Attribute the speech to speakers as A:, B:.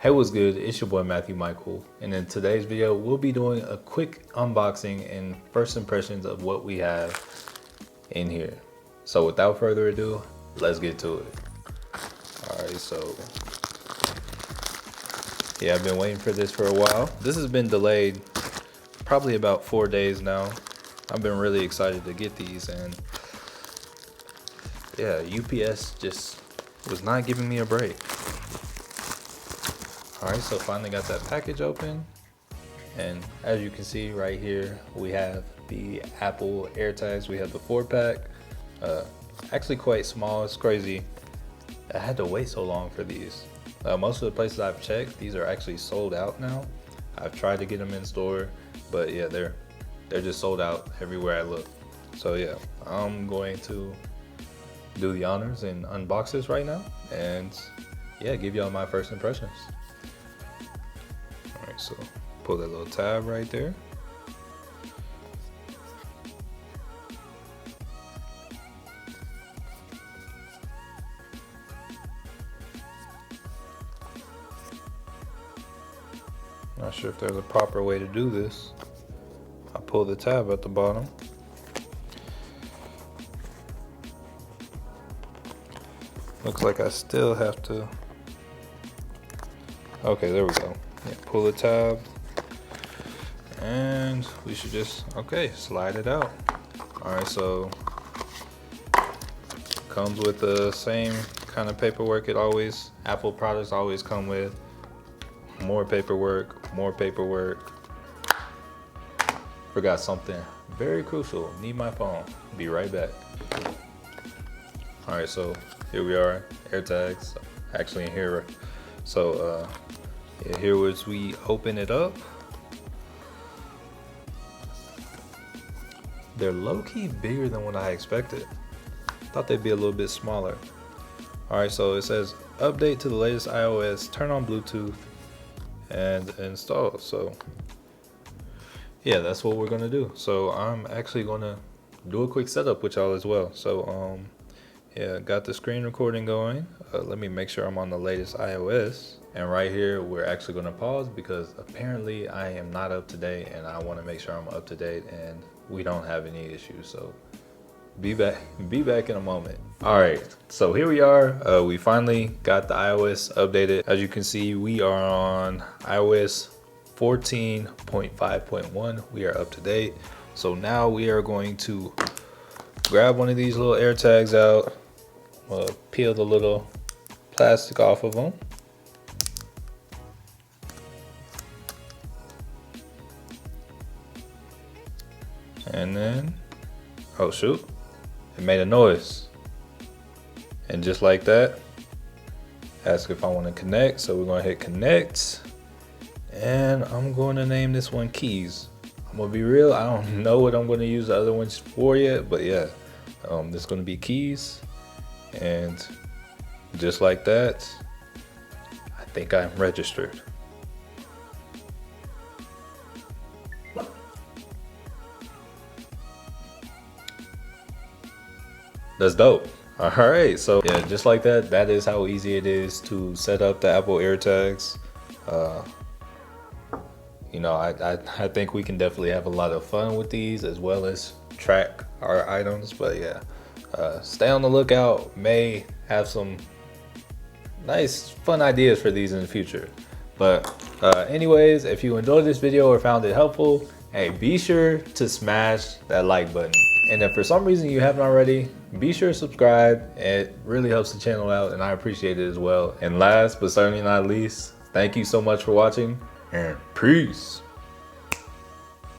A: Hey, what's good? It's your boy Matthew Michael, and in today's video we'll be doing a quick unboxing and first impressions of what we have in here. So without further ado, let's get to it. Alright, so yeah, I've been waiting for this for a while. This has been delayed probably about 4 days now. I've been really excited to get these, and yeah, UPS just was not giving me a break. Alright, so finally got that package open, and as you can see right here, we have the Apple Airtags. We have the 4-pack, actually quite small. It's crazy I had to wait so long for these. Most of the places I've checked, these are actually sold out now. I've tried to get them in store, but yeah, they're just sold out everywhere I look. So yeah, I'm going to do the honors and unbox this right now, and yeah, give y'all my first impressions. Alright, so pull that little tab right there. Not sure if there's a proper way to do this. I pull the tab at the bottom. Looks like I still have to. Okay, there we go. Yeah, pull the tab, and we should just, okay, slide it out. Alright, so comes with the same kind of paperwork it always, Apple products always come with. More paperwork, more paperwork. Forgot something very crucial. Need my phone. Be right back. Alright, so here we are, Airtags, actually in here. So yeah, here was we open it up. They're low-key bigger than what I expected. Thought they'd be a little bit smaller. Alright, so it says update to the latest iOS, turn on Bluetooth, and install. So yeah, that's what we're gonna do. So I'm actually gonna do a quick setup with y'all as well. So yeah, got the screen recording going. Let me make sure I'm on the latest iOS. And right here, we're actually gonna pause because apparently I am not up to date, and I wanna make sure I'm up to date and we don't have any issues. So be back in a moment. All right, so here we are. We finally got the iOS updated. As you can see, we are on iOS 14.5.1. We are up to date. So now we are going to grab one of these little AirTags out, peel the little plastic off of them. And then, oh shoot, it made a noise. And just like that, ask if I want to connect. So we're going to hit connect, and I'm going to name this one keys. I'm going to be real, I don't know what I'm going to use the other ones for yet, but yeah, this is going to be keys. And just like that, I think I'm registered. That's dope. All right, so yeah, just like that, that is how easy it is to set up the Apple AirTags. You know, I think we can definitely have a lot of fun with these, as well as track our items. But yeah, stay on the lookout. May have some nice fun ideas for these in the future. But anyways, if you enjoyed this video or found it helpful, hey, be sure to smash that like button. And if for some reason you haven't already, be sure to subscribe. It really helps the channel out, and I appreciate it as well. And last but certainly not least, thank you so much for watching, and peace.